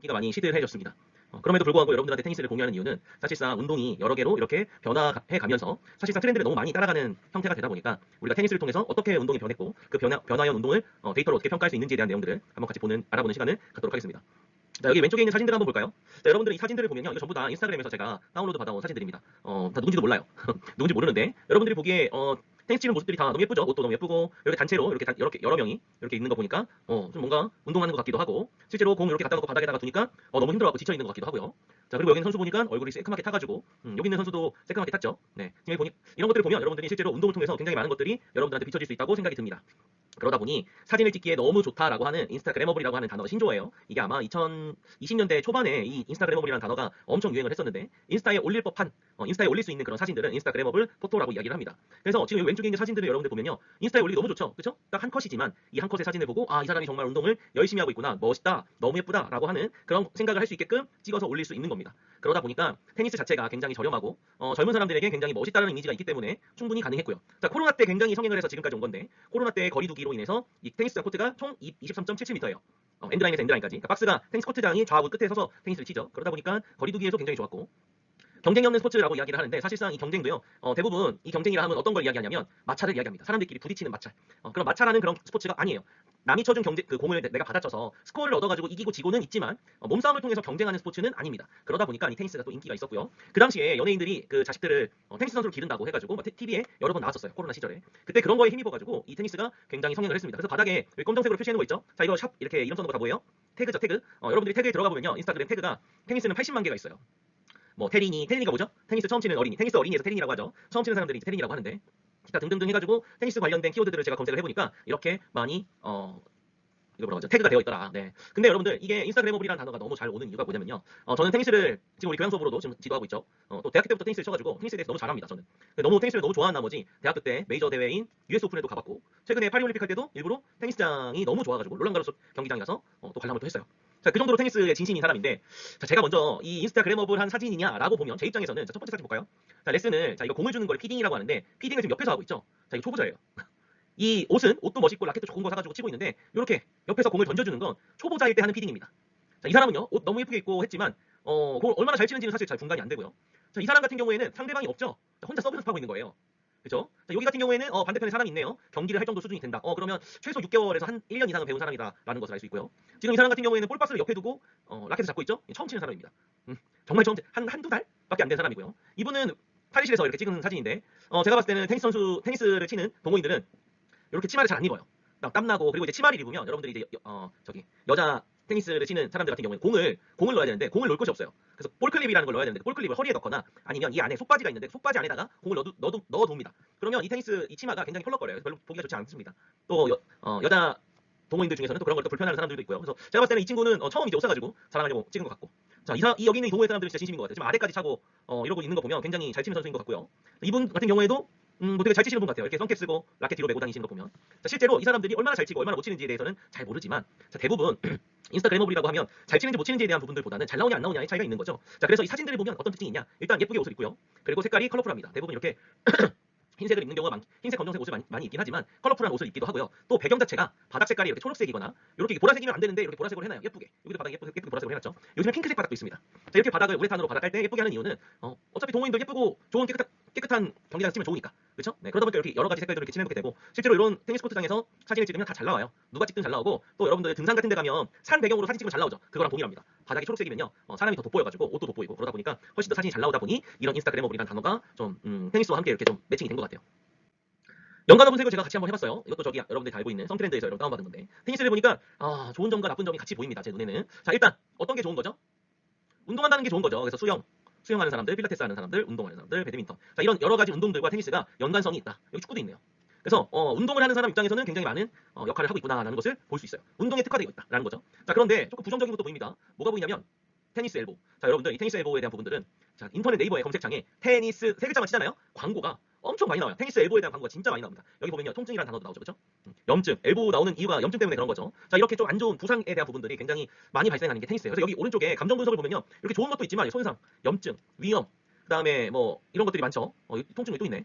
인기가 많이 시들해졌습니다. 그럼에도 불구하고 여러분들한테 테니스를 공유하는 이유는 사실상 운동이 여러 개로 이렇게 변화해 가면서 사실상 트렌드를 너무 많이 따라가는 형태가 되다 보니까 우리가 테니스를 통해서 어떻게 운동이 변했고 그 변화한 운동을 데이터로 어떻게 평가할 수 있는지에 대한 내용들을 한번 같이 알아보는 시간을 갖도록 하겠습니다. 자, 여기 왼쪽에 있는 사진들 한번 볼까요? 자, 여러분들 이 사진들을 보면요. 이거 전부 다 인스타그램에서 제가 다운로드 받아온 사진들입니다. 다 누군지도 몰라요. 누군지 모르는데 여러분들이 보기에 테니스 치는 모습들이 다 너무 예쁘죠? 옷도 너무 예쁘고 이렇게 단체로 이렇게 여러 명이 이렇게 있는 거 보니까 좀 뭔가 운동하는 것 같기도 하고 실제로 공 이렇게 갖다 놓고 바닥에다가 두니까 너무 힘들어하고 지쳐 있는 것 같기도 하고요. 자, 그리고 여기는 선수 보니까 얼굴이 새까맣게 타가지고 여기 있는 선수도 새까맣게 탔죠. 네, 지금 보니 이런 것들을 보면 여러분들이 실제로 운동을 통해서 굉장히 많은 것들이 여러분들한테 비춰질 수 있다고 생각이 듭니다. 그러다 보니 사진을 찍기에 너무 좋다라고 하는 인스타그래머블이라고 하는 단어가 신조어예요. 이게 아마 2020년대 초반에 이 인스타그래머블이라는 단어가 엄청 유행을 했었는데 인스타에 올릴 법한 인스타에 올릴 수 있는 그런 사진들은 인스타그래머블 포토라고 이야기를 합니다. 그래서 지금 왼쪽에 있는 사진들을 여러분들 보면요. 인스타에 올리기 너무 좋죠. 그렇죠? 딱 한 컷이지만 이 한 컷의 사진을 보고 이 사람이 정말 운동을 열심히 하고 있구나. 멋있다. 너무 예쁘다라고 하는 그런 생각을 할 수 있게끔 찍어서 올릴 수 있는 겁니다. 그러다 보니까 테니스 자체가 굉장히 저렴하고 젊은 사람들에게 굉장히 멋있다는 이미지가 있기 때문에 충분히 가능했고요. 자, 코로나 때 굉장히 성행을 해서 지금까지 온 건데 코로나 때 거리두기로 인해서 이 테니스장 코트가 총 23.77m예요. 엔드라인에서 엔드라인까지. 그러니까 박스가 테니스 코트장이 좌우 끝에 서서 테니스를 치죠. 그러다 보니까 거리두기에도 굉장히 좋았고 경쟁이 없는 스포츠라고 이야기를 하는데 사실상 이 경쟁도요. 대부분 이 경쟁이라 하면 어떤 걸 이야기하냐면 마찰을 이야기합니다. 사람들끼리 부딪히는 마찰. 그런 마찰하는 그런 스포츠가 아니에요. 남이 쳐준 그 공을 내가 받아쳐서 스코어를 얻어가지고 이기고 지고는 있지만 몸싸움을 통해서 경쟁하는 스포츠는 아닙니다. 그러다 보니까 이 테니스가 또 인기가 있었고요. 그 당시에 연예인들이 그 자식들을 테니스 선수로 기른다고 해가지고 TV에 여러 번 나왔었어요. 코로나 시절에. 그때 그런 거에 힘입어가지고 이 테니스가 굉장히 성행을 했습니다. 그래서 바닥에 검정색으로 표시해놓은 거 있죠? 자, 이거 샵 이렇게 이름 써놓은 거 다 뭐예요? 태그죠, 태그. 여러분들이 태그에 들어가 보면요. 인스타그램 태그가 테니스는 80만 개가 있어요. 뭐 테린이가 뭐죠? 테니스 처음 치는 어린이, 테니스 어린이에서 테린이라고 하죠. 처음 치는 사람들이 테린이라고 하는데 기타 등등등 해가지고 테니스 관련된 키워드들을 제가 검색을 해보니까 이렇게 많이 이거 뭐라고 하죠? 태그가 되어 있더라. 네. 근데 여러분들 이게 인스타그래머블이라는 단어가 너무 잘 오는 이유가 뭐냐면요. 저는 테니스를 지금 우리 교양 수업으로도 지금 지도하고 있죠. 또 대학교 때부터 테니스를 쳐가지고 테니스에 대해서 너무 잘합니다. 저는. 너무 테니스를 너무 좋아하는 나머지 대학교 때 메이저 대회인 US 오픈에도 가봤고 최근에 파리올림픽 할 때도 일부러 테니스장이 너무 좋아가지고 롤랑가로스 경기장에 가서 또 관람을 또 했어요. 자, 그 정도로 테니스에 진심인 사람인데 자, 제가 먼저 이 인스타그래머블한 사진이냐라고 보면 제 입장에서는 자, 첫 번째 사진 볼까요? 자, 레슨을 자 이거 공을 주는 걸 피딩이라고 하는데 피딩을 지금 옆에서 하고 있죠. 자, 이거 초보자예요. 이 옷도 멋있고 라켓도 좋은 거 사가지고 치고 있는데 이렇게 옆에서 공을 던져주는 건 초보자일 때 하는 피딩입니다. 자, 이 사람은요 옷 너무 예쁘게 입고 했지만 공을 얼마나 잘 치는지는 사실 잘 분간이 안 되고요. 자, 이 사람 같은 경우에는 상대방이 없죠. 자, 혼자 서브 연습하고 있는 거예요. 그렇죠? 자, 여기 같은 경우에는 반대편에 사람이 있네요. 경기를 할 정도 수준이 된다. 그러면 최소 6개월에서 한 1년 이상은 배운 사람이다라는 것을 알 수 있고요. 지금 이 사람 같은 경우에는 볼박스를 옆에 두고 라켓을 잡고 있죠. 처음 치는 사람입니다. 정말 처음 한두 달밖에 안 된 사람이고요. 이분은 탈의실에서 이렇게 찍은 사진인데 제가 봤을 때는 테니스를 치는 동호인들은 이렇게 치마를 잘 안 입어요. 땀나고 그리고 이제 치마를 입으면 여러분들이 이제 여자 테니스를 치는 사람들 같은 경우에는 공을 넣어야 되는데 공을 넣을 곳이 없어요. 그래서 볼클립이라는 걸 넣어야 되는데 볼클립을 허리에 넣거나 아니면 이 안에 속바지가 있는데 속바지 안에다가 공을 넣어둡니다. 그러면 이 치마가 굉장히 펄럭거려요. 별로 보기가 좋지 않습니다. 또 여자 동호인들 중에서는 또 그런 걸 또 불편해하는 사람들도 있고요. 그래서 제가 봤을 때는 이 친구는 처음 이제 옷 사가지고 자랑하려고 찍은 것 같고 자, 여기 있는 이 동호회 사람들이 진짜 진심인 것 같아요. 지금 아대까지 차고 이러고 있는 거 보면 굉장히 잘 치는 선수인 것 같고요. 이분 같은 경우에도 뭐 되게 잘 치시는 분 같아요. 이렇게 선캡 쓰고 라켓 뒤로 메고 다니시는 거 보면 자, 실제로 이 사람들이 얼마나 잘 치고 얼마나 못 치는지에 대해서는 잘 모르지만 자, 대부분 인스타그래머블이라고 하면 잘 치는지 못 치는지에 대한 부분들보다는 잘 나오냐 안 나오냐의 차이가 있는 거죠. 자, 그래서 이 사진들을 보면 어떤 특징이 있냐? 일단 예쁘게 옷을 입고요. 그리고 색깔이 컬러풀합니다. 대부분 이렇게 흰색을 입는 경우가 흰색, 검정색 옷을 많이 입긴 하지만 컬러풀한 옷을 입기도 하고요. 또 배경 자체가 바닥 색깔이 이렇게 초록색이거나 이렇게 보라색이면 안 되는데 이렇게 보라색으로 해놔요. 예쁘게. 여기도 바닥에 예쁘게 보라색으로 해놨죠. 요즘에 핑크색 바닥도 있습니다. 자, 이렇게 바닥을 우레탄으로 바닥 깔 때 예쁘게 하는 이유는 어차피 동호인들 예쁘고 좋은 깨끗한 경기장 치면 좋으니까. 그렇죠? 네, 그러다 보니까 이렇게 여러 가지 색깔들을 이렇게 칠해놓게 되고 실제로 이런 테니스 코트장에서 사진을 찍으면 다 잘 나와요. 누가 찍든 잘 나오고 또 여러분들 등산 같은 데 가면 산 배경으로 사진 찍으면 잘 나오죠. 그거랑 동일합니다. 바닥이 초록색이면요 사람이 더 돋보여가지고 옷도 돋보이고 그러다 보니까 훨씬 더 사진이 잘 나오다 보니 이런 인스타그래머블이라는 단어가 좀 테니스와 함께 이렇게 좀 매칭이 된 것 같아요. 연관어 분석을 제가 같이 한번 해봤어요. 이것도 여러분들이 다 알고 있는 썸트렌드에서 여러분 다운받은 건데 테니스를 보니까 좋은 점과 나쁜 점이 같이 보입니다. 제 눈에는. 자, 일단 어떤 게 좋은 거죠? 운동한다는 게 좋은 거죠. 그래서 수영하는 사람들, 필라테스 하는 사람들, 운동하는 사람들, 배드민턴. 자, 이런 여러 가지 운동들과 테니스가 연관성이 있다. 여기 축구도 있네요. 그래서 운동을 하는 사람 입장에서는 굉장히 많은 역할을 하고 있구나라는 것을 볼 수 있어요. 운동에 특화되어 있다라는 거죠. 자, 그런데 조금 부정적인 것도 보입니다. 뭐가 보이냐면 테니스 엘보. 자, 여러분들 이 테니스 엘보에 대한 부분들은 자, 인터넷 네이버의 검색창에 테니스 세 글자만 치잖아요. 광고가 엄청 많이 나와요. 테니스 엘보에 대한 광고가 진짜 많이 나옵니다. 여기 보면요, 통증이라는 단어도 나오죠, 그렇죠? 염증, 엘보 나오는 이유가 염증 때문에 그런 거죠. 자, 이렇게 좀 안 좋은 부상에 대한 부분들이 굉장히 많이 발생하는 게 테니스예요. 그래서 여기 오른쪽에 감정 분석을 보면요, 이렇게 좋은 것도 있지만 손상, 염증, 위험, 그다음에 뭐 이런 것들이 많죠. 통증이 또 있네.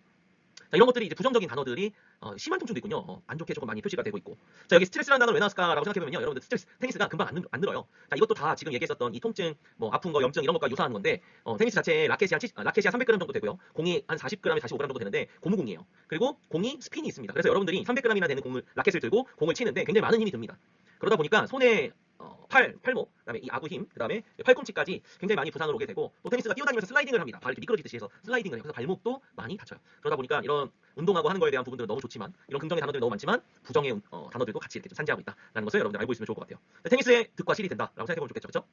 자, 이런 것들이 이제 부정적인 단어들이 심한 통증도 있군요. 안 좋게 조금 많이 표시가 되고 있고. 자, 여기 스트레스라는 단어를 왜 나왔을까라고 생각해보면요. 여러분들 스트레스, 테니스가 금방 안 늘어요. 자, 이것도 다 지금 얘기했었던 이 통증, 뭐 아픈 거, 염증 이런 것과 유사한 건데, 테니스 자체에 라켓이 한 300g 정도 되고요. 공이 한 40g, 45g 정도 되는데 고무공이에요. 그리고 공이 스핀이 있습니다. 그래서 여러분들이 300g이나 되는 라켓을 들고 공을 치는데 굉장히 많은 힘이 듭니다. 그러다 보니까 손에 팔목, 그다음에 이 아구 힘, 그다음에 팔꿈치까지 굉장히 많이 부상을 오게 되고, 또 테니스가 뛰어다니면서 슬라이딩을 합니다. 발이 미끄러지듯이 해서 슬라이딩을 해요. 그래서 발목도 많이 다쳐요. 그러다 보니까 이런 운동하고 하는 거에 대한 부분들은 너무 좋지만, 이런 긍정의 단어들이 너무 많지만 부정의 단어들도 같이 이렇게 좀 산재하고 있다라는 것을 여러분들 알고 있으면 좋을 것 같아요. 테니스의 득과 실이 된다라고 생각해보면 좋겠죠, 그렇죠?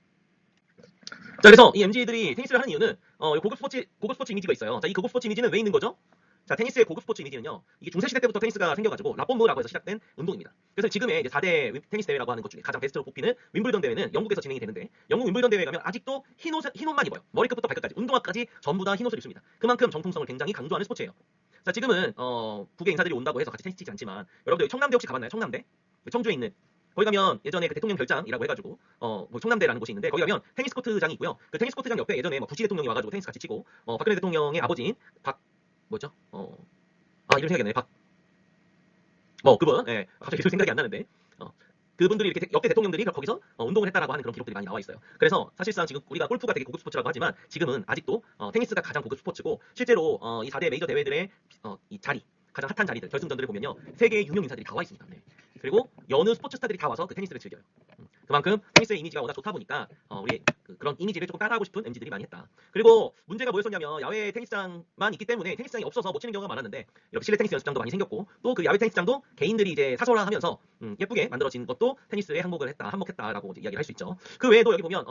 자, 그래서 이 MG들이 테니스를 하는 이유는 고급 스포츠 이미지가 있어요. 자, 이 고급 스포츠 이미지는 왜 있는 거죠? 자, 테니스의 고급 스포츠 이미지는요, 이게 중세시대 때부터 테니스가 생겨가지고 라폼무라고 해서 시작된 운동입니다. 그래서 지금의 이제 4대 테니스 대회라고 하는 것 중에 가장 베스트로 뽑히는 윈블던 대회는 영국에서 진행이 되는데, 영국 윈블던 대회에 가면 아직도 흰 옷만 입어요. 머리끝부터 발끝까지, 운동화까지 전부 다 흰 옷을 입습니다. 그만큼 정통성을 굉장히 강조하는 스포츠예요. 자, 지금은 북의 인사들이 온다고 해서 같이 테니스 치지 않지만, 여러분들 청남대 혹시 가봤나요? 청남대? 청주에 있는, 거기 가면 예전에 그 대통령 별장이라고 해가지고 뭐 청남대라는 곳이 있는데, 거기 가면 테니스 코트장이 있고요. 그 테니스 코트장 옆에 예전에 뭐 부시 대통령이 와가지고 테니스 같이 치고, 박근혜 대통령의 아버지인 뭐죠? 이름 생각이 안 나네. 그분, 예, 갑자기 이름 생각이 안 나는데, 그분들이 이렇게 역대 대통령들이 거기서 운동을 했다라고 하는 그런 기록들이 많이 나와 있어요. 그래서 사실상 지금 우리가 골프가 되게 고급 스포츠라고 하지만, 지금은 아직도 테니스가 가장 고급 스포츠고, 실제로 이 4대 메이저 대회들의 이 자리, 가장 핫한 자리들, 결승전들을 보면요, 세계의 유명 인사들이 다 와 있습니다. 네. 그리고 여느 스포츠 스타들이 다 와서 그 테니스를 즐겨요. 그만큼 테니스의 이미지가 워낙 좋다 보니까 우리 그런 이미지를 조금 따라하고 싶은 MZ들이 많이 했다. 그리고 문제가 뭐였었냐면, 야외 테니스장만 있기 때문에 테니스장이 없어서 못 치는 경우가 많았는데, 이렇게 실내 테니스 연습장도 많이 생겼고, 또 그 야외 테니스장도 개인들이 이제 사설화하면서 예쁘게 만들어진 것도 테니스에 한몫했다라고 이제 이야기를 할 수 있죠. 그 외에도 여기 보면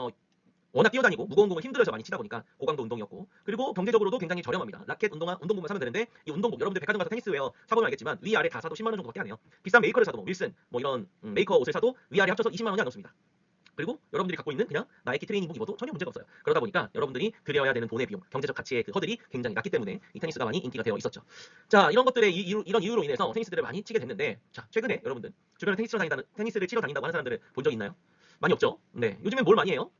워낙 뛰어다니고 무거운 공을 힘들어서 많이 치다 보니까 고강도 운동이었고, 그리고 경제적으로도 굉장히 저렴합니다. 라켓, 운동복만 사면 되는데, 이 운동복, 여러분들 백화점 가서 테니스웨어 사보면 알겠지만 위아래 다 사도 10만 원 정도밖에 안 해요. 비싼 메이커를 사도, 뭐 윌슨 뭐 이런 메이커 옷을 사도 위아래 합쳐서 20만 원이 안 넘습니다. 그리고 여러분들이 갖고 있는 그냥 나이키 트레이닝복 입어도 전혀 문제가 없어요. 그러다 보니까 여러분들이 들여야 되는 돈의 비용, 경제적 가치의 그 허들이 굉장히 낮기 때문에 이 테니스가 많이 인기가 되어 있었죠. 자, 이런 것들의 이런 이유로 인해서 테니스들을 많이 치게 됐는데, 자, 최근에 여러분들 주변에 테니스를 치러 다닌다고 하는 사람들을 본 적 있나요? 많이 없죠. 네, 요즘엔 뭘 많이 해요?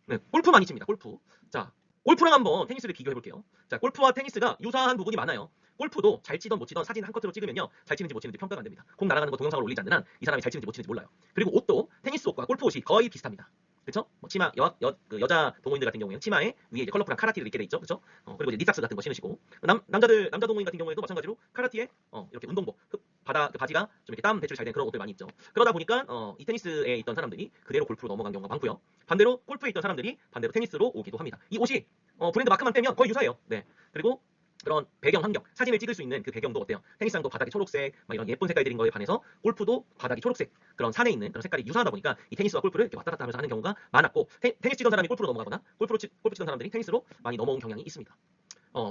네, 골프 많이 칩니다. 골프. 자, 골프랑 한번 테니스를 비교해 볼게요. 자, 골프와 테니스가 유사한 부분이 많아요. 골프도 잘 치던 못 치던 사진 한 컷으로 찍으면요, 잘 치는지 못 치는지 평가가 안 됩니다. 공 날아가는 거 동영상으로 올리지 않는 한 이 사람이 잘 치는지 못 치는지 몰라요. 그리고 옷도 테니스 옷과 골프 옷이 거의 비슷합니다. 그쵸? 뭐 치마, 그 여자 동호인들 같은 경우에는 치마에 위에 이제 컬러풀한 카라티를 입게 돼 있죠. 그쵸? 그리고 이제 니삭스 같은 거 신으시고, 남자 동호인 같은 경우에도 마찬가지로 카라티에 이렇게 운동복, 그 바지가 좀 이렇게 땀 배출 잘 되는 그런 옷들 많이 입죠. 그러다 보니까 이 테니스에 있던 사람들이 그대로 골프로 넘어간 경우가 많고요. 반대로 골프에 있던 사람들이 반대로 테니스로 오기도 합니다. 이 옷이 브랜드 마크만 떼면 거의 유사해요. 네. 그리고 그런 배경 환경, 사진을 찍을 수 있는 그 배경도 어때요? 테니스장도 바닥이 초록색, 막 이런 예쁜 색깔들인 거에 반해서 골프도 바닥이 초록색, 그런 산에 있는 그런 색깔이 유사하다 보니까 이 테니스와 골프를 이렇게 왔다 갔다 하면서 하는 경우가 많았고, 테니스 치던 사람이 골프로 넘어가거나 골프 치던 사람들이 테니스로 많이 넘어온 경향이 있습니다.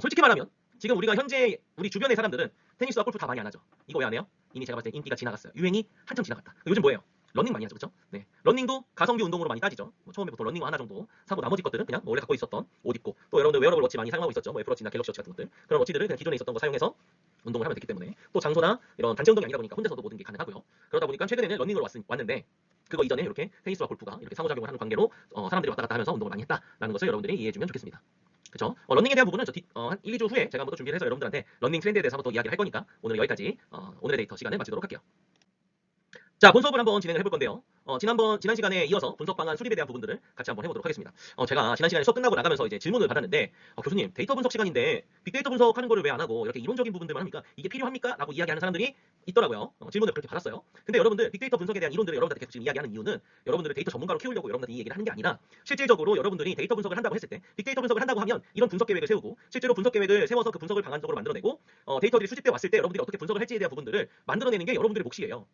솔직히 말하면 지금 우리가 현재 우리 주변의 사람들은 테니스와 골프 다 많이 안 하죠. 이거 왜 안 해요? 이미 제가 봤을 때 인기가 지나갔어요. 유행이 한참 지나갔다. 요즘 뭐예요? 러닝 많이 하죠, 그렇죠? 네, 러닝도 가성비 운동으로 많이 따지죠. 처음에 보통 러닝화 하나 정도 사고, 나머지 것들은 그냥 원래 갖고 있었던 옷 입고, 또 여러분들 웨어러블 워치 많이 사용하고 있었죠. 뭐 애플워치나 갤럭시 워치 같은 것들, 그런 워치들을 그냥 기존에 있었던 거 사용해서 운동을 하면 되기 때문에, 또 장소나 이런 단체 운동이 아니다 보니까 혼자서도 모든 게 가능하고요. 그러다 보니까 최근에는 러닝으로 왔는데, 그거 이전에 이렇게 테니스와 골프가 이렇게 상호작용을 하는 관계로 사람들이 왔다 갔다 하면서 운동을 많이 했다라는 것을 여러분들이 이해해주면 좋겠습니다. 그렇죠? 러닝에 대한 부분은 한 1, 2주 후에 제가 한번 또 준비를 해서 여러분들한테 러닝 트렌드에 대해서 한번 또 이야기를 할 거니까, 오늘 여기까지 오늘의 데이터 시간을 마치도록 할게요. 자, 본수업을 한번 진행을 해볼 건데요. 지난 시간에 이어서 분석 방안 수립에 대한 부분들을 같이 한번 해보도록 하겠습니다. 제가 지난 시간에 수업 끝나고 나가면서 이제 질문을 받았는데, 교수님, 데이터 분석 시간인데 빅데이터 분석하는 거를 왜 안 하고 이렇게 이론적인 부분들만 합니까? 이게 필요합니까? 라고 이야기하는 사람들이 있더라고요. 질문을 그렇게 받았어요. 근데 여러분들, 빅데이터 분석에 대한 이론들을 여러분들한테 계속 지금 이야기하는 이유는, 여러분들을 데이터 전문가로 키우려고 여러분들한테 이 얘기를 하는 게 아니라, 실질적으로 여러분들이 데이터 분석을 한다고 했을 때, 빅데이터 분석을 한다고 하면 이런 분석 계획을 세우고, 실제로 분석 계획을 세워서 그 분석을 방안적으로 만들어내고, 데이터들이 수집돼 왔을 때 여러분들이 어떻게 분석을 할지에 대한 부분들을 만들어내는 게 여러분들의 몫이에요.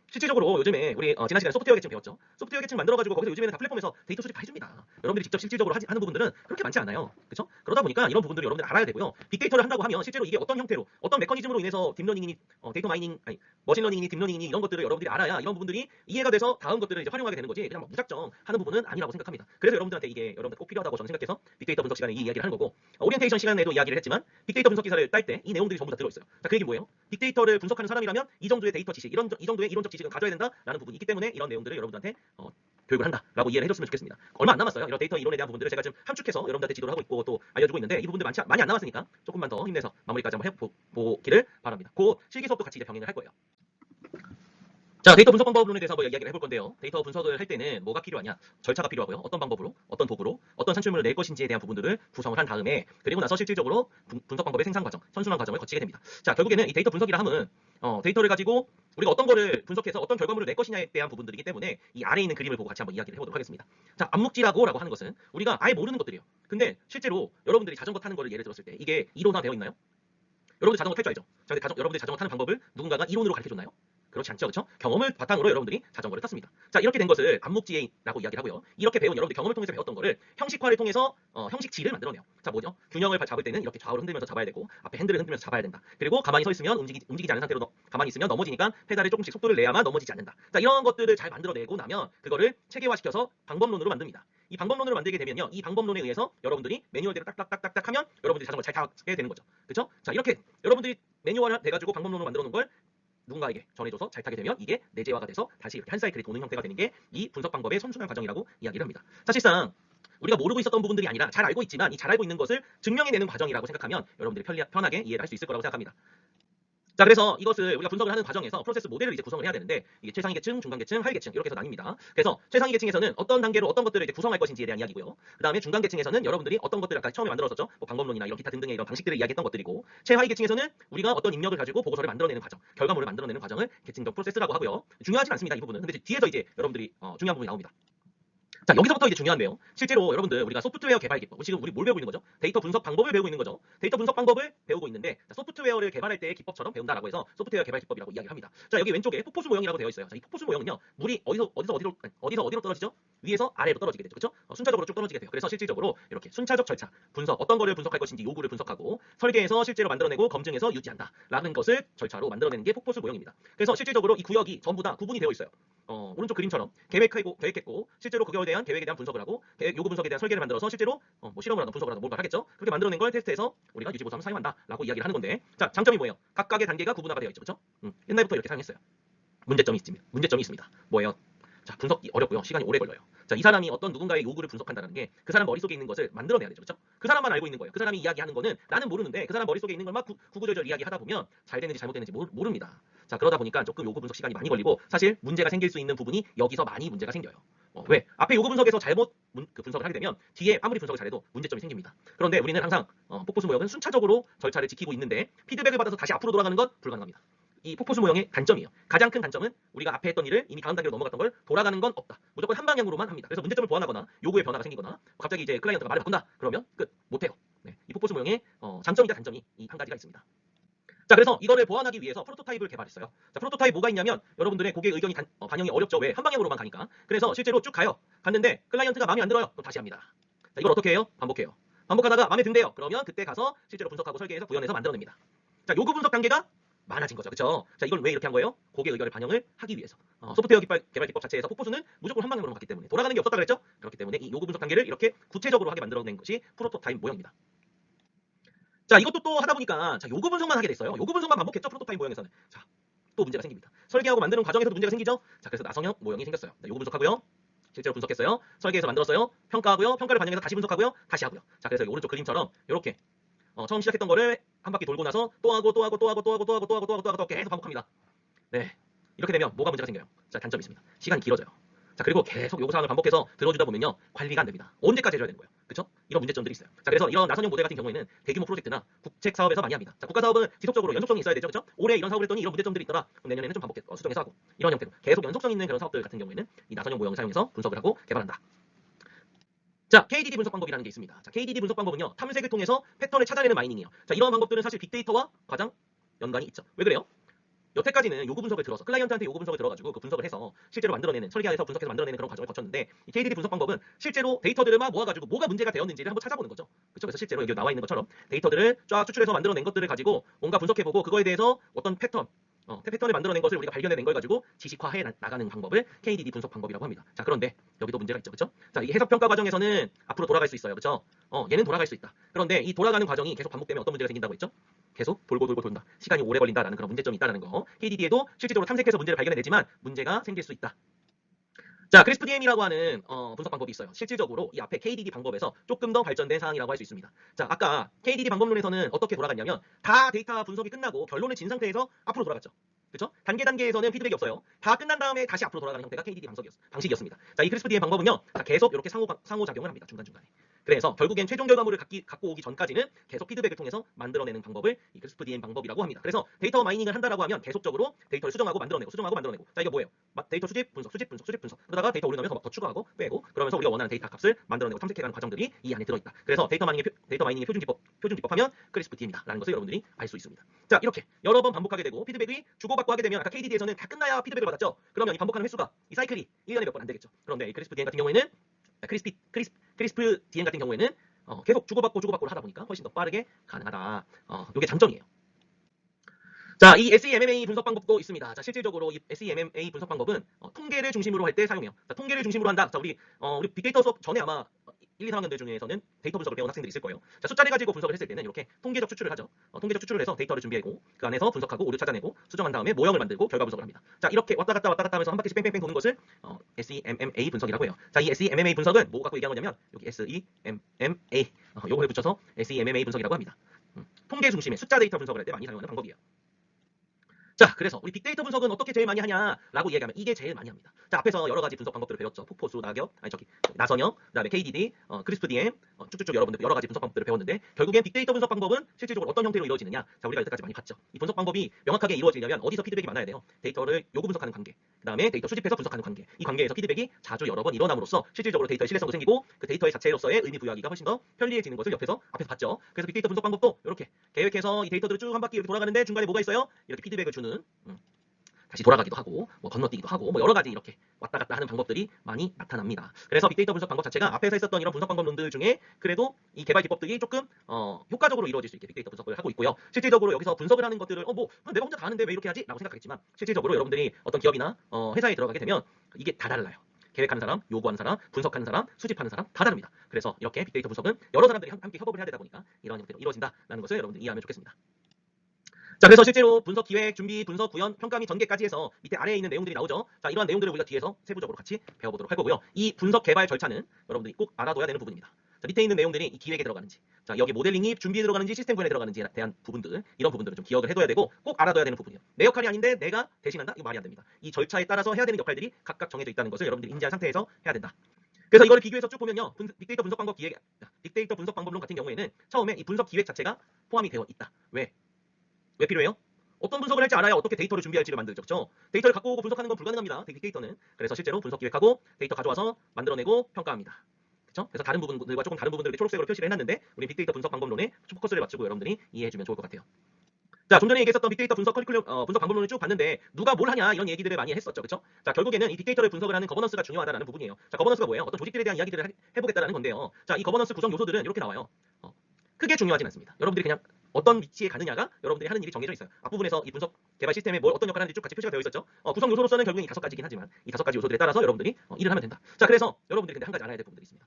실질적으로 요즘에 우리 지난 시간에 소프트웨어 계층 배웠죠. 소프트웨어 계층 만들어가지고 거기서 요즘에는 다 플랫폼에서 데이터 수집 다 해줍니다. 여러분들이 직접 실질적으로 하는 부분들은 그렇게 많지 않아요. 그렇죠? 그러다 보니까 이런 부분들을 여러분들 알아야 되고요. 빅데이터를 한다고 하면 실제로 이게 어떤 형태로, 어떤 메커니즘으로 인해서 딥러닝이니 데이터 마이닝, 아니 머신러닝이니 딥러닝이니 이런 것들을 여러분들이 알아야 이런 부분들이 이해가 돼서 다음 것들을 이제 활용하게 되는 거지, 그냥 막 무작정 하는 부분은 아니라고 생각합니다. 그래서 여러분들한테 이게 여러분들 꼭 필요하다고 저는 생각해서 빅데이터 분석 시간에 이 이야기를 하는 거고, 오리엔테이션 시간에도 이야기를 했지만 빅데이터 분석 기사를 딸 때 이 내용들이 전부 다 들어있어요. 자, 그 얘기 뭐예요? 빅데이터를 분석하는 사람이라면 이 정도의 데이터 지식, 이 정도의 이론적 지식은 가져야 된다라는 부분이 있기 때문에 이런 내용들을 여러분들한테 교육을 한다라고 이해를 해줬으면 좋겠습니다. 얼마 안 남았어요. 이런 데이터 이론에 대한 부분들을 제가 좀 함축해서 여러분들한테 지도를 하고 있고 또 알려주고 있는데 이 부분들 많이 안 남았으니까 조금만 더 힘내서 마무리까지 한번 해보기를 바랍니다. 그 실기 수업도 같이 이제 병행을 할 거예요. 자, 데이터 분석 방법론에 대해서 한번 이야기를 해볼 건데요. 데이터 분석을 할 때는 뭐가 필요하냐? 절차가 필요하고요. 어떤 방법으로, 어떤 도구로, 어떤 산출물을 낼 것인지에 대한 부분들을 구성을 한 다음에 그리고 나서 실질적으로 분석 방법의 생산 과정, 선순환 과정을 거치게 됩니다. 자, 결국에는 이 데이터 분석이라 함은 데이터를 가지고 우리가 어떤 거를 분석해서 어떤 결과물을 낼 것이냐에 대한 부분들이기 때문에 이 아래에 있는 그림을 보고 같이 한번 이야기를 해보도록 하겠습니다. 자, 암묵지라고 하는 것은 우리가 아예 모르는 것들이에요. 근데 실제로 여러분들이 자전거 타는 거를 예를 들었을 때 이게 이론화 되어 있나요? 여러분들 자전거 탈 줄 알죠? 자, 근데 여러분들이 자전거 타는 방법을 누군가가 이론으로 가르쳐줬나요? 그렇지 않죠, 그렇죠? 경험을 바탕으로 여러분들이 자전거를 탔습니다. 자, 이렇게 된 것을 암묵지라고 이야기를 하고요. 이렇게 배운 여러분들 경험을 통해서 배웠던 거를 형식화를 통해서 형식지를 만들어내요. 자, 뭐죠? 균형을 잡을 때는 이렇게 좌우로 흔들면서 잡아야 되고 앞에 핸들을 흔들면서 잡아야 된다. 그리고 가만히 서 있으면 움직이지 않은 상태로 가만히 있으면 넘어지니까 페달에 조금씩 속도를 내야만 넘어지지 않는다. 자, 이런 것들을 잘 만들어내고 나면 그거를 체계화시켜서 방법론으로 만듭니다. 이 방법론을 만들게 되면요, 이 방법론에 의해서 여러분들이 매뉴얼대로 딱딱딱딱 하면 여러분들이 자전거 잘 타게 되는 거죠. 그렇죠? 자, 이렇게 여러분들이 매뉴얼 돼가지고 방법론으로 만들어 놓은 걸 누군가에게 전해줘서 잘 타게 되면 이게 내재화가 돼서 다시 이렇게 한 사이클이 도는 형태가 되는 게 이 분석 방법의 선순환 과정이라고 이야기를 합니다. 사실상 우리가 모르고 있었던 부분들이 아니라 잘 알고 있지만 이 잘 알고 있는 것을 증명해내는 과정이라고 생각하면 여러분들이 편하게 이해를 할 수 있을 거라고 생각합니다. 자, 그래서 이것을 우리가 분석을 하는 과정에서 프로세스 모델을 이제 구성을 해야 되는데 이게 최상위 계층, 중간 계층, 하위 계층 이렇게 해서 나뉩니다. 그래서 최상위 계층에서는 어떤 단계로 어떤 것들을 이제 구성할 것인지에 대한 이야기고요. 그다음에 중간 계층에서는 여러분들이 어떤 것들을 아까 처음에 만들었었죠. 뭐 방법론이나 이런 기타 등등의 이런 방식들을 이야기했던 것들이고 최하위 계층에서는 우리가 어떤 입력을 가지고 보고서를 만들어내는 과정, 결과물을 만들어내는 과정을 계층적 프로세스라고 하고요. 중요하진 않습니다, 이 부분은. 근데 뒤에서 이제 여러분들이 중요한 부분이 나옵니다. 자, 여기서부터 이제 중요한데요. 실제로 여러분들 우리가 소프트웨어 개발 기법, 지금 우리 뭘 배우고 있는 거죠? 데이터 분석 방법을 배우고 있는 거죠. 데이터 분석 방법을 배우고 있는데 자, 소프트웨어를 개발할 때의 기법처럼 배운다라고 해서 소프트웨어 개발 기법이라고 이야기를 합니다. 자, 여기 왼쪽에 폭포수 모형이라고 되어 있어요. 자, 이 폭포수 모형은요, 물이 어디로 떨어지죠? 위에서 아래로 떨어지게 되죠. 그렇죠? 순차적으로 쭉 떨어지게 돼요. 그래서 실질적으로 이렇게 순차적 절차, 분석, 어떤 거를 분석할 것인지 요구를 분석하고 설계해서 실제로 만들어내고 검증해서 유지한다라는 것을 절차로 만들어내는 게 폭포수 모형입니다. 그래서 실질적으로 이 구역이 전부 다 구분이 되어 있어요. 오른쪽 그림처럼 계획했고 실제로 그거에 대한 계획에 대한 분석을 하고 요구 분석에 대한 설계를 만들어서 실제로 뭐 실험을 하든 분석을 하든 뭔가 하겠죠. 그렇게 만들어낸 걸 테스트해서 우리가 유지보수하면 사용한다라고 이야기를 하는 건데 자, 장점이 뭐예요? 각각의 단계가 구분화가 되어 있죠. 그렇죠? 옛날부터 이렇게 사용했어요. 문제점이 있습니다. 뭐예요? 자, 분석이 어렵고요. 시간이 오래 걸려요. 자, 이 사람이 어떤 누군가의 요구를 분석한다는 게 그 사람 머릿속에 있는 것을 만들어내야 되죠. 그렇죠? 그 사람만 알고 있는 거예요. 그 사람이 이야기하는 거는 나는 모르는데 그 사람 머릿속에 있는 걸 막 구구절절 이야기하다 보면 잘 되는지 잘못되는지 모릅니다. 자, 그러다 보니까 조금 요구 분석 시간이 많이 걸리고 사실 문제가 생길 수 있는 부분이 여기서 많이 문제가 생겨요. 왜? 앞에 요구 분석에서 잘못 분석을 하게 되면 뒤에 아무리 분석을 잘해도 문제점이 생깁니다. 그런데 우리는 항상 폭포수 모형은 순차적으로 절차를 지키고 있는데 피드백을 받아서 다시 앞으로 돌아가는 건 불가능합니다. 이 폭포수 모형의 단점이에요. 가장 큰 단점은 우리가 앞에 했던 일을 이미 다음 단계로 넘어갔던 걸 돌아가는 건 없다. 무조건 한 방향으로만 합니다. 그래서 문제점을 보완하거나 요구에 변화가 생기거나 갑자기 이제 클라이언트가 말을 바꾼다. 그러면 끝. 못해요. 네. 이 폭포수 모형의 장점이자 단점이 이 한 가지가 있습니다. 자, 그래서 이거를 보완하기 위해서 프로토타입을 개발했어요. 자, 프로토타입 뭐가 있냐면 여러분들의 고객 의견이 반영이 어렵죠. 왜? 한 방향으로만 가니까. 그래서 실제로 쭉 가요. 갔는데 클라이언트가 마음에 안 들어요. 그럼 다시 합니다. 자, 이걸 어떻게 해요? 반복해요. 반복하다가 마음에 든대요. 그러면 그때 가서 실제로 분석하고 설계해서 구현해서 만들어냅니다. 자, 요구 분석 단계가 많아진 거죠. 그렇죠? 자, 이걸 왜 이렇게 한 거예요? 고객 의견을 반영을 하기 위해서. 소프트웨어 개발 기법 자체에서 폭포수는 무조건 한 방향으로 갔기 때문에 돌아가는 게 없었다 그랬죠? 그렇기 때문에 이 요구 분석 단계를 이렇게 구체적으로 하게 만들어낸 것이 프로토타입 모형입니다. 자, 이것도 또 하다 보니까 자, 요구 분석만 하게 됐어요. 요구 분석만 반복했죠. 프로토타입 모형에서는. 자, 또 문제가 생깁니다. 설계하고 만드는 과정에서도 문제가 생기죠. 자, 그래서 나성형 모형이 생겼어요. 자, 요구 분석하고요. 실제로 분석했어요. 설계해서 만들었어요. 평가하고요. 평가를 반영해서 다시 분석하고요. 다시 하고요. 자, 그래서 오른쪽 그림처럼 이렇게 처음 시작했던 거를 한 바퀴 돌고 나서 또 하고 계속 반복합니다. 네, 이렇게 되면 뭐가 문제가 생겨요? 자, 단점이 있습니다. 시간이 길어져요. 자, 그리고 계속 요구사항을 반복해서 들어주다 보면요, 관리가 안 됩니다. 언제까지 해줘야 되는 거예요? 그렇죠? 이런 문제점들이 있어요. 자, 그래서 이런 나선형 모델 같은 경우에는 대규모 프로젝트나 국책 사업에서 많이 합니다. 자, 국가 사업은 지속적으로 연속성이 있어야 되죠, 그렇죠? 올해 이런 사업을 했더니 이런 문제점들이 있더라. 그럼 내년에는 좀 반복해서 수정해서 하고 이런 형태로 계속 연속성 있는 그런 사업들 같은 경우에는 이 나선형 모형을 사용해서 분석을 하고 개발한다. 자, KDD 분석 방법이라는 게 있습니다. 자, KDD 분석 방법은요, 탐색을 통해서 패턴을 찾아내는 마이닝이에요. 자, 이런 방법들은 사실 빅데이터와 가장 연관이 있죠. 왜 그래요? 여태까지는 요구 분석을 들어서 클라이언트한테 요구 분석을 들어가지고 그 분석을 해서 실제로 만들어내는 설계해서 분석해서 만들어내는 그런 과정을 거쳤는데 이 KDD 분석 방법은 실제로 데이터들을 막 모아가지고 뭐가 문제가 되었는지를 한번 찾아보는 거죠. 그렇죠? 그래서 실제로 여기 나와 있는 것처럼 데이터들을 쫙 추출해서 만들어낸 것들을 가지고 뭔가 분석해보고 그거에 대해서 어떤 패턴을 만들어낸 것을 우리가 발견해낸 걸 가지고 지식화해 나가는 방법을 KDD 분석 방법이라고 합니다. 자, 그런데 여기도 문제가 있죠, 그렇죠? 자, 이 해석 평가 과정에서는 앞으로 돌아갈 수 있어요, 그렇죠? 얘는 돌아갈 수 있다. 그런데 이 돌아가는 과정이 계속 반복되면 어떤 문제가 생긴다고 했죠? 계속 돌고 돈다. 시간이 오래 걸린다라는 그런 문제점이 있다는 거. KDD에도 실질적으로 탐색해서 문제를 발견해내지만 문제가 생길 수 있다. 자, 크리스프DM이라고 하는 분석 방법이 있어요. 실질적으로 이 앞에 KDD 방법에서 조금 더 발전된 사항이라고 할 수 있습니다. 자, 아까 KDD 방법론에서는 어떻게 돌아갔냐면 다 데이터 분석이 끝나고 결론을 진 상태에서 앞으로 돌아갔죠. 그렇죠? 단계에서는 피드백이 없어요. 다 끝난 다음에 다시 앞으로 돌아가는 형태가 KDD 방식이었습니다. 자, 이 크리스프DM 방법은요. 자, 계속 이렇게 상호작용을 합니다. 중간중간에. 그래서 결국엔 최종 결과물을 갖고 오기 전까지는 계속 피드백을 통해서 만들어내는 방법을 이 크리스프DM 방법이라고 합니다. 그래서 데이터 마이닝을 한다라고 하면 계속적으로 데이터를 수정하고 만들어내고 수정하고 만들어내고. 자, 이게 뭐예요? 데이터 수집, 분석, 수집, 분석, 수집, 분석. 그러다가 데이터 오르면서 더 추가하고 빼고 그러면서 우리가 원하는 데이터 값을 만들어내고 탐색해가는 과정들이 이 안에 들어있다. 그래서 데이터 마이닝의 표준 기법하면 크리스프DM이다라는 것을 여러분들이 알 수 있습니다. 자, 이렇게 여러 번 반복하게 되고 피드백이 주고받고 하게 되면 아까 KDD에서는 다 끝나야 피드백을 받았죠. 그러면 이 반복하는 횟수가 이 사이클이 1년에 몇 번 안 되겠죠. 그런데 이 크리스프DM 같은 경우에는 크리스프DM 같은 경우에는 계속 주고받고 하다 보니까 훨씬 더 빠르게 가능하다. 이게 장점이에요. 자, 이 SEMMA 분석 방법도 있습니다. 자, 실질적으로 이 SEMMA 분석 방법은 통계를 중심으로 할 때 사용해요. 자, 통계를 중심으로 한다. 자, 우리 빅데이터 수업 전에 아마 1, 2, 3학년들 중에서는 데이터 분석을 배운 학생들이 있을 거예요. 자, 숫자를 가지고 분석을 했을 때는 이렇게 통계적 추출을 하죠. 통계적 추출을 해서 데이터를 준비하고 그 안에서 분석하고 오류 찾아내고 수정한 다음에 모형을 만들고 결과 분석을 합니다. 자, 이렇게 왔다 갔다 하면서 한 바퀴씩 뺑뺑뺑 도는 것을 SEMMA 분석이라고 해요. 자, 이 SEMMA 분석은 뭐 갖고 얘기한 거냐면 여기 SEMMA 요거를 붙여서 SEMMA 분석이라고 합니다. 통계 중심의 숫자 데이터 분석을 할 때 많이 사용하는 방법이에요. 자, 그래서 우리 빅데이터 분석은 어떻게 제일 많이 하냐라고 이야기하면 이게 제일 많이 합니다. 자, 앞에서 여러 가지 분석 방법들을 배웠죠. 폭포수, 나선형, 그다음에 KDD, 크리스프DM, 쭉쭉쭉 여러분들 여러 가지 분석 방법들을 배웠는데 결국엔 빅데이터 분석 방법은 실질적으로 어떤 형태로 이루어지느냐? 자, 우리가 여태까지 많이 봤죠. 이 분석 방법이 명확하게 이루어지려면 어디서 피드백이 많아야 돼요? 데이터를 요구 분석하는 관계, 그다음에 데이터 수집해서 분석하는 관계. 이 관계에서 피드백이 자주 여러 번 일어남으로써 실질적으로 데이터의 신뢰성도 생기고 그 데이터의 자체로서의 의미 부여하기가 훨씬 더 편리해지는 것을 앞에서 봤죠. 그래서 빅데이터 분석 방법도 이렇게 계획해서 이 데이터들을 쭉 한 바퀴 이렇게 돌아가는데 중간에 뭐가 있어요? 이렇게 피드백을 주는 다시 돌아가기도 하고 뭐 건너뛰기도 하고 뭐 여러 가지 이렇게 왔다 갔다 하는 방법들이 많이 나타납니다. 그래서 빅데이터 분석 방법 자체가 앞에서 했었던 이런 분석 방법론들 중에 그래도 이 개발 기법들이 조금 효과적으로 이루어질 수 있게 빅데이터 분석을 하고 있고요. 실질적으로 여기서 분석을 하는 것들을 뭐 내가 혼자 다 하는데 왜 이렇게 하지? 라고 생각하겠지만 실질적으로 여러분들이 어떤 기업이나 회사에 들어가게 되면 이게 다 달라요. 계획하는 사람, 요구하는 사람, 분석하는 사람, 수집하는 사람 다 다릅니다. 그래서 이렇게 빅데이터 분석은 여러 사람들이 함께 협업을 해야 되다 보니까 이런 형태로 이루어진다라는 것을 여러분들이 이해하면 좋겠습니다. 자, 그래서 실제로 분석 기획, 준비, 분석, 구현, 평가 및 전개까지 해서 밑에 아래에 있는 내용들이 나오죠. 자, 이러한 내용들을 우리가 뒤에서 세부적으로 같이 배워보도록 할 거고요. 이 분석 개발 절차는 여러분들이 꼭 알아둬야 되는 부분입니다. 자, 밑에 있는 내용들이 이 기획에 들어가는지, 자, 여기 모델링이 준비에 들어가는지 시스템 구현에 들어가는지에 대한 부분들, 이런 부분들을 좀 기억을 해둬야 되고 꼭 알아둬야 되는 부분이에요. 내 역할이 아닌데 내가 대신한다? 이거 말이 안 됩니다. 이 절차에 따라서 해야 되는 역할들이 각각 정해져 있다는 것을 여러분들이 인지한 상태에서 해야 된다. 그래서 이걸 비교해서 쭉 보면요. 빅데이터 분석 방법론 같은 경우에는 처음에 이 분석 기획 자체가 포함이 되어 있다. 왜 필요해요? 어떤 분석을 할지 알아야 어떻게 데이터를 준비할지를 만들죠. 그렇죠? 데이터를 갖고 오고 분석하는 건 불가능합니다. 빅데이터는. 그래서 실제로 분석 기획하고 데이터 가져와서 만들어내고 평가합니다. 그렇죠? 그래서 다른 부분들과 조금 다른 부분들을 초록색으로 표시를 해놨는데 우리 빅데이터 분석 방법론에 포커스를 맞추고 여러분들이 이해해주면 좋을 것 같아요. 자, 좀 전에 얘기했었던 빅데이터 분석 분석 방법론을 쭉 봤는데 누가 뭘 하냐 이런 얘기들을 많이 했었죠. 그렇죠? 자, 결국에는 이 빅데이터를 분석을 하는 거버넌스가 중요하다는 부분이에요. 자, 거버넌스가 뭐예요? 어떤 조직들에 대한 이야기들을 해보겠다라는 건데요. 자, 이 거버넌스 구성 요소들은 이렇게 나와요. 크게 중요하진 않습니다. 여러분들이 그냥 어떤 위치에 가느냐가 여러분들이 하는 일이 정해져 있어요. 앞부분에서 이 분석 개발 시스템에 뭘 어떤 역할을 하는지 쭉 같이 표시가 되어 있었죠. 구성 요소로서는 결국엔 이 5가지긴 하지만 이 5가지 요소들에 따라서 여러분들이 일을 하면 된다. 자, 그래서 여러분들이 근데 한 가지 알아야 될 부분들이 있습니다.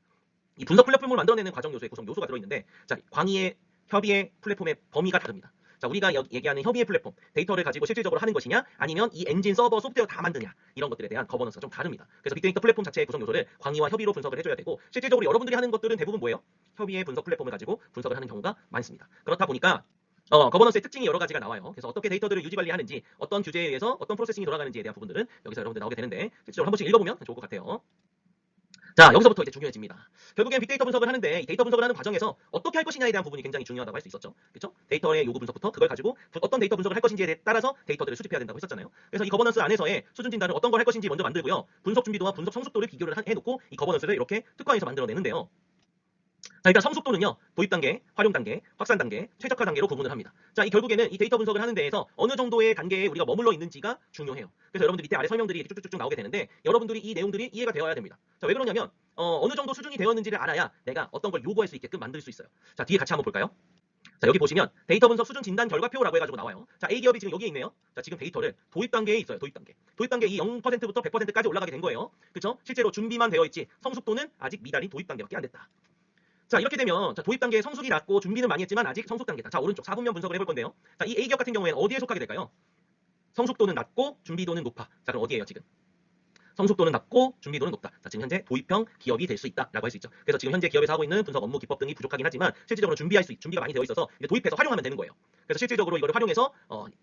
이 분석 플랫폼을 만들어내는 과정 요소에 구성 요소가 들어있는데, 자, 광의의 협의의 플랫폼의 범위가 다릅니다. 자, 우리가 얘기하는 협의의 플랫폼, 데이터를 가지고 실질적으로 하는 것이냐, 아니면 이 엔진, 서버, 소프트웨어 다 만드냐, 이런 것들에 대한 거버넌스가 좀 다릅니다. 그래서 빅데이터 플랫폼 자체의 구성 요소를 광의와 협의로 분석을 해줘야 되고, 실질적으로 여러분들이 하는 것들은 대부분 뭐예요? 협의의 분석 플랫폼을 가지고 분석을 하는 경우가 많습니다. 그렇다 보니까 거버넌스의 특징이 여러 가지가 나와요. 그래서 어떻게 데이터들을 유지 관리하는지, 어떤 규제에 의해서 어떤 프로세싱이 돌아가는지에 대한 부분들은 여기서 여러분들 나오게 되는데, 실제로 한 번씩 읽어보면 좋을 것 같아요. 자, 여기서부터 이제 중요해집니다. 결국엔 빅데이터 분석을 하는데 이 데이터 분석을 하는 과정에서 어떻게 할 것이냐에 대한 부분이 굉장히 중요하다고 할 수 있었죠. 그렇죠? 데이터의 요구 분석부터 그걸 가지고 어떤 데이터 분석을 할 것인지에 따라서 데이터들을 수집해야 된다고 했었잖아요. 그래서 이 거버넌스 안에서의 수준 진단을 어떤 걸 할 것인지 먼저 만들고요. 분석 준비도와 분석 성숙도를 비교를 해놓고 이 거버넌스를 이렇게 특화해서 만들어내는데요. 자, 일단 성숙도는요, 도입 단계, 활용 단계, 확산 단계, 최적화 단계로 구분을 합니다. 자, 이 결국에는 이 데이터 분석을 하는 데에서 어느 정도의 단계에 우리가 머물러 있는지가 중요해요. 그래서 여러분들 밑에 아래 설명들이 쭉쭉쭉 나오게 되는데 여러분들이 이 내용들이 이해가 되어야 됩니다. 자, 왜 그러냐면 어느 정도 수준이 되었는지를 알아야 내가 어떤 걸 요구할 수 있게끔 만들 수 있어요. 자, 뒤에 같이 한번 볼까요? 자, 여기 보시면 데이터 분석 수준 진단 결과표라고 해가지고 나와요. 자, A기업이 지금 여기에 있네요. 자, 지금 데이터를 도입 단계에 있어요. 도입 단계. 도입 단계 이 0%부터 100%까지 올라가게 된 거예요. 그렇죠? 실제로 준비만 되어 있지 성숙도는 아직 미달인 도입 단계밖에 안 됐다. 자, 이렇게 되면 자, 도입 단계에 성숙이 낮고 준비는 많이 했지만 아직 성숙 단계다. 자, 오른쪽 4분면 분석을 해볼 건데요. 자, 이 A기업 같은 경우에는 어디에 속하게 될까요? 성숙도는 낮고 준비도는 높아. 자, 그럼 어디에요 지금? 성숙도는 낮고 준비도는 높다. 자, 지금 현재 도입형 기업이 될 수 있다라고 할 수 있죠. 그래서 지금 현재 기업에서 하고 있는 분석 업무 기법 등이 부족하긴 하지만 실질적으로 준비가 많이 되어 있어서 이제 도입해서 활용하면 되는 거예요. 그래서 실질적으로 이거를 활용해서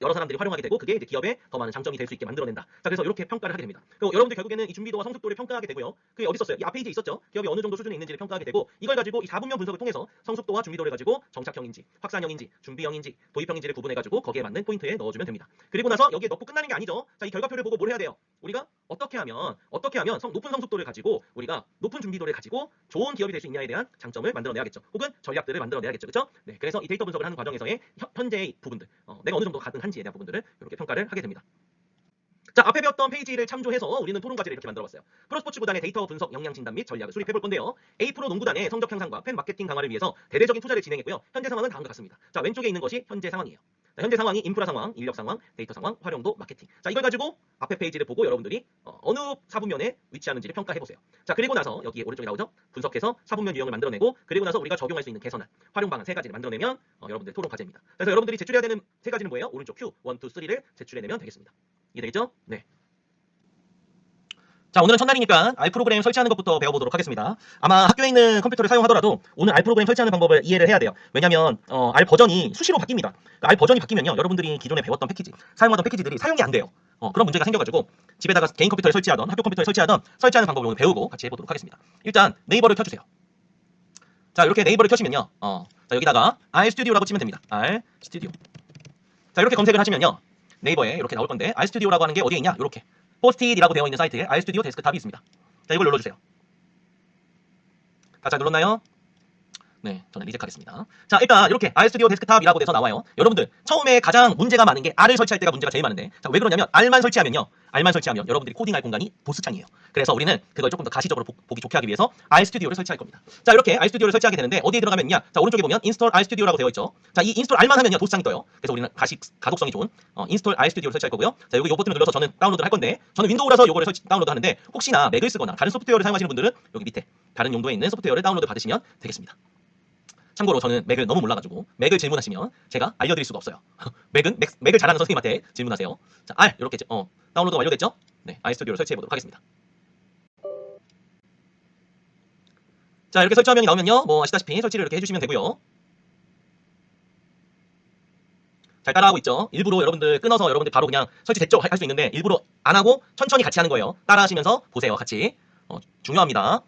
여러 사람들이 활용하게 되고 그게 이제 기업에 더 많은 장점이 될 수 있게 만들어낸다. 자, 그래서 이렇게 평가를 하게 됩니다. 그리고 여러분들 결국에는 이 준비도와 성숙도를 평가하게 되고요. 그게 어디 있었어요? 이 앞 페이지에 있었죠. 기업이 어느 정도 수준에 있는지를 평가하게 되고 이걸 가지고 이 4분면 분석을 통해서 성숙도와 준비도를 가지고 정착형인지, 확산형인지, 준비형인지, 도입형인지를 구분해 가지고 거기에 맞는 포인트에 넣어주면 됩니다. 그리고 나서 여기에 넣고 끝나는 게 아니죠. 자, 이 결과표를 보고 뭘 해야 돼요? 우리가 어떻게 하면 높은 성숙도를 가지고 우리가 높은 준비도를 가지고 좋은 기업이 될 수 있냐에 대한 장점을 만들어내야겠죠. 혹은 전략들을 만들어내야겠죠. 그렇죠? 네, 그래서 이 데이터 분석을 하는 과정에서의 현재의 부분들, 내가 어느 정도 가능한지에 대한 부분들을 이렇게 평가를 하게 됩니다. 자, 앞에 배웠던 페이지를 참조해서 우리는 토론과제를 이렇게 만들어봤어요. 프로스포츠 구단의 데이터 분석 역량 진단 및 전략을 수립해볼 건데요. A 프로 농구단의 성적 향상과 팬 마케팅 강화를 위해서 대대적인 투자를 진행했고요. 현재 상황은 다음과 같습니다. 자, 왼쪽에 있는 것이 현재 상황이에요. 자, 현재 상황이 인프라 상황, 인력 상황, 데이터 상황, 활용도, 마케팅. 자, 이걸 가지고 앞에 페이지를 보고 여러분들이 어느 4분면에 위치하는지를 평가해보세요. 자, 그리고 나서 여기 오른쪽에 나오죠? 분석해서 4분면 유형을 만들어내고 그리고 나서 우리가 적용할 수 있는 개선안, 활용 방안 3가지를 만들어내면 여러분들 토론 과제입니다. 그래서 여러분들이 제출해야 되는 3가지는 뭐예요? 오른쪽 Q, 1, 2, 3를 제출해내면 되겠습니다. 이해되겠죠? 네. 자, 오늘은 첫날이니까 R 프로그램 설치하는 것부터 배워보도록 하겠습니다. 아마 학교에 있는 컴퓨터를 사용하더라도 오늘 R 프로그램 설치하는 방법을 이해를 해야 돼요. 왜냐면 R 버전이 수시로 바뀝니다. 그러니까 R 버전이 바뀌면요, 여러분들이 기존에 배웠던 패키지, 사용하던 패키지들이 사용이 안 돼요. 그런 문제가 생겨가지고 집에다가 개인 컴퓨터를 설치하던 학교 컴퓨터를 설치하던 설치하는 방법을 오늘 배우고 같이 해보도록 하겠습니다. 일단 네이버를 켜주세요. 자, 이렇게 네이버를 켜시면요, 자, 여기다가 RStudio라고 치면 됩니다. RStudio. 자, 이렇게 검색을 하시면요, 네이버에 이렇게 나올 건데 RStudio라고 하는 게 어디에 있냐? 이렇게 포스트잇이라고 되어 있는 사이트에 RStudio 데스크탑이 있습니다. 자, 이걸 눌러주세요. 자, 눌렀나요? 네, 저는 리젝하겠습니다. 자, 일단 이렇게 RStudio 데스크탑이라고 돼서 나와요. 여러분들 처음에 가장 문제가 많은 게 R을 설치할 때가 문제가 제일 많은데, 자, 왜 그러냐면 R만 설치하면 여러분들이 코딩할 공간이 보스창이에요. 그래서 우리는 그걸 조금 더 가시적으로 보기 좋게 하기 위해서 RStudio를 설치할 겁니다. 자, 이렇게 RStudio를 설치하게 되는데 어디에 들어가면요, 자, 오른쪽에 보면 Install RStudio라고 되어 있죠. 자, 이 인스톨 R만 하면요 보스창이 떠요. 그래서 우리는 가독성이 좋은 인스톨 RStudio를 설치할 거고요. 자, 여기 요 버튼을 눌러서 저는 다운로드를 할 건데, 저는 윈도우라서 요거를 다운로드 하는데 혹시나 맥을 쓰거나 다른 소프트웨어를 사용하시는 분들은 여기 밑에 다른 용도에 있는 소프트웨어를 다운로드 받으시면 되겠습니다. 참고로 저는 맥을 너무 몰라가지고 맥을 질문하시면 제가 알려드릴 수가 없어요. 맥을 잘하는 선생님한테 질문하세요. 자, R 이렇게 다운로드 완료됐죠? 네, RStudio를 설치해보도록 하겠습니다. 자, 이렇게 설치 화면이 나오면요, 뭐 아시다시피 설치를 이렇게 해주시면 되고요. 잘 따라하고 있죠? 일부러 여러분들 끊어서 여러분들 바로 그냥 설치됐죠? 할 수 있는데 일부러 안 하고 천천히 같이 하는 거예요. 따라하시면서 보세요, 같이. 중요합니다.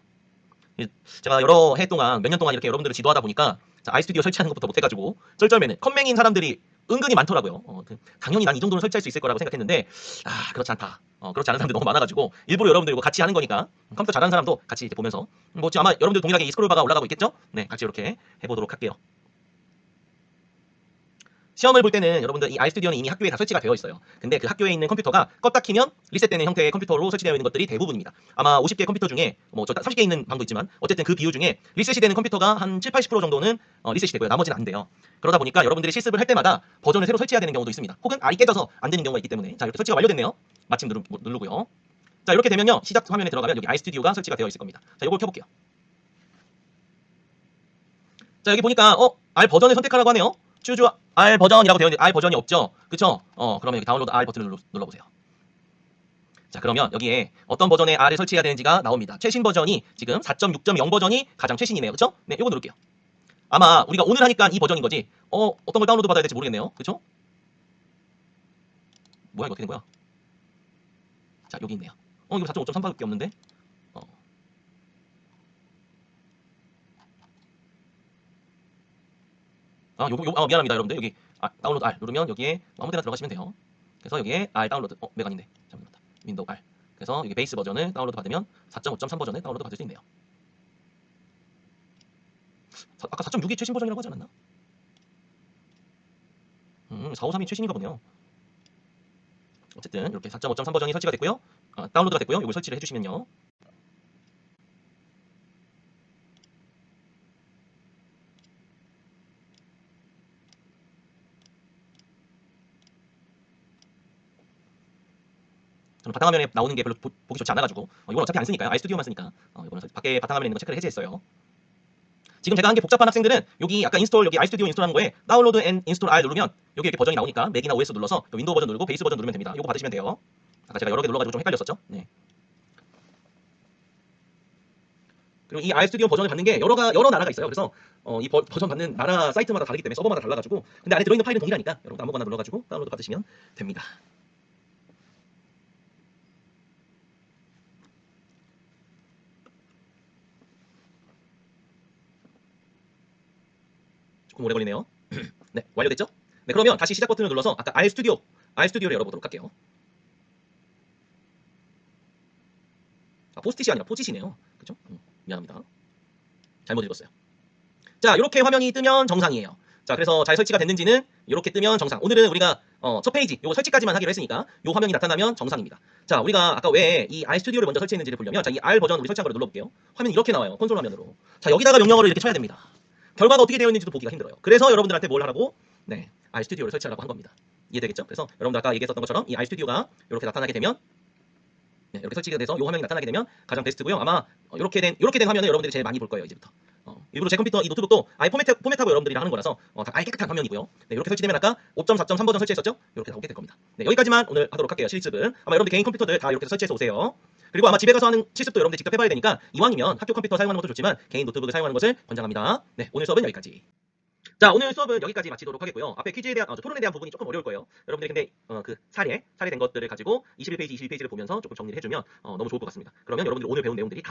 제가 여러 해 동안, 몇 년 동안 이렇게 여러분들을 지도하다 보니까 자, RStudio 설치하는 것부터 못해가지고 쩔쩔매는 컴맹인 사람들이 은근히 많더라고요. 당연히 난 이 정도는 설치할 수 있을 거라고 생각했는데 그렇지 않다. 그렇지 않은 사람들이 너무 많아가지고 일부러 여러분들과 같이 하는 거니까 컴퓨터 잘하는 사람도 같이 이제 보면서 뭐 아마 여러분들 동일하게 이 스크롤바가 올라가고 있겠죠? 네, 같이 이렇게 해보도록 할게요. 시험을 볼 때는 여러분들 이 RStudio는 이미 학교에 다 설치가 되어 있어요. 근데 그 학교에 있는 컴퓨터가 껐다 키면 리셋되는 형태의 컴퓨터로 설치되어 있는 것들이 대부분입니다. 아마 50개 컴퓨터 중에 저 30개 있는 방도 있지만 어쨌든 그 비율 중에 리셋이 되는 컴퓨터가 한 7, 80% 정도는 리셋이 되고요. 나머지는 안 돼요. 그러다 보니까 여러분들이 실습을 할 때마다 버전을 새로 설치해야 되는 경우도 있습니다. 혹은 R이 깨져서 안 되는 경우가 있기 때문에. 자, 이렇게 설치가 완료됐네요. 마침 누르고요. 자, 이렇게 되면요, 시작 화면에 들어가면 여기 RStudio가 설치가 되어 있을 겁니다. 자, 이걸 켜볼게요. 자, 여기 보니까 R 버전을 선택하라고 하네요. choose R 버전이라고 되어 있는데 R 버전이 없죠? 그쵸? 그러면 여기 다운로드 R 버튼을 눌러보세요. 자, 그러면 여기에 어떤 버전의 R을 설치해야 되는지가 나옵니다. 최신 버전이 지금 4.6.0 버전이 가장 최신이네요. 그쵸? 네, 이거 누를게요. 아마 우리가 오늘 하니까 이 버전인 거지 어떤 걸 다운로드 받아야 될지 모르겠네요. 그쵸? 뭐야, 이거 어떻게 된 거야? 자, 여기 있네요. 이거 4.5.3밖에 없는데? 미안합니다, 여러분들. 여기 다운로드 R 누르면 여기에 아무 데나 들어가시면 돼요. 그래서 여기에 R 다운로드 맥 아닌데 잘못했다. 윈도우 R. 그래서 여기 베이스 버전을 다운로드 받으면 4.5.3 버전을 다운로드 받을 수 있네요. 아까 4.6이 최신 버전이라고 하지 않았나? 453이 최신인가 보네요. 어쨌든 이렇게 4.5.3 버전이 설치가 됐고요. 다운로드가 됐고요. 이걸 설치를 해주시면요. 저는 바탕화면에 나오는 게 별로 보기 좋지 않아가지고 이건 어차피 안 쓰니까요. RStudio만 쓰니까 이거는 밖에 바탕화면에 있는 거 체크를 해제했어요. 지금 제가 한 게 복잡한 학생들은 여기 아까 인스톨 여기 RStudio 인스톨하는 거에 다운로드 앤 인스톨 R 누르면 여기 이렇게 버전이 나오니까 맥이나 OS 눌러서 윈도우 버전 누르고 베이스 버전 누르면 됩니다. 이거 받으시면 돼요. 아까 제가 여러 개 눌러가지고 좀 헷갈렸었죠. 네. 그리고 이 RStudio 버전을 받는 게 여러 나라가 있어요. 그래서 이 버전 받는 나라 사이트마다 다르기 때문에 서버마다 달라가지고 근데 안에 들어있는 파일은 동일하니까 여러분 아무거나 눌러가지고 다운로드 받으시면 됩니다. 조금 오래 걸리네요. 네, 완료됐죠? 네, 그러면 다시 시작 버튼을 눌러서 아까 RStudio를 열어보도록 할게요. 아, 포스티시 아니라 포지시네요. 그쵸? 미안합니다. 잘못 읽었어요. 자, 이렇게 화면이 뜨면 정상이에요. 자, 그래서 잘 설치가 됐는지는 이렇게 뜨면 정상. 오늘은 우리가 첫 페이지, 요거 설치까지만 하기로 했으니까 요 화면이 나타나면 정상입니다. 자, 우리가 아까 왜 이 RStudio를 먼저 설치했는지를 보려면 자, 이 R 버전 우리 설치한 거를 눌러볼게요. 화면이 이렇게 나와요. 콘솔 화면으로. 자, 여기다가 명령어를 이렇게 쳐야 됩니다. 결과가 어떻게 되어 있는지도 보기가 힘들어요. 그래서 여러분들한테 뭘 하라고? 네, RStudio를 설치하라고 한 겁니다. 이해되겠죠? 그래서 여러분들 아까 얘기했었던 것처럼 이 RStudio가 이렇게 나타나게 되면 네, 이렇게 설치가 돼서 이 화면이 나타나게 되면 가장 베스트고요. 아마 이렇게 된 화면을 여러분들이 제일 많이 볼 거예요. 이제부터. 일부러 제 컴퓨터 이 노트북도 아예 포맷하고 여러분들이랑 하는 거라서 다 아예 깨끗한 화면이고요. 네, 이렇게 설치되면 아까 5.4.3 버전 설치했었죠? 이렇게 나오게 될 겁니다. 네, 여기까지만 오늘 하도록 할게요. 실습은 아마 여러분들 개인 컴퓨터들 다 이렇게 설치해서 오세요. 그리고 아마 집에 가서 하는 실습도 여러분들 직접 해봐야 되니까 이왕이면 학교 컴퓨터 사용하는 것도 좋지만 개인 노트북을 사용하는 것을 권장합니다. 네, 오늘 수업은 여기까지. 자, 오늘 수업은 여기까지 마치도록 하겠고요. 앞에 퀴즈에 대한, 토론에 대한 부분이 조금 어려울 거예요. 여러분들이 근데, 그 사례된 것들을 가지고 21페이지를 보면서 조금 정리를 해주면, 너무 좋을 것 같습니다. 그러면 여러분들이 오늘 배운 내용들이 다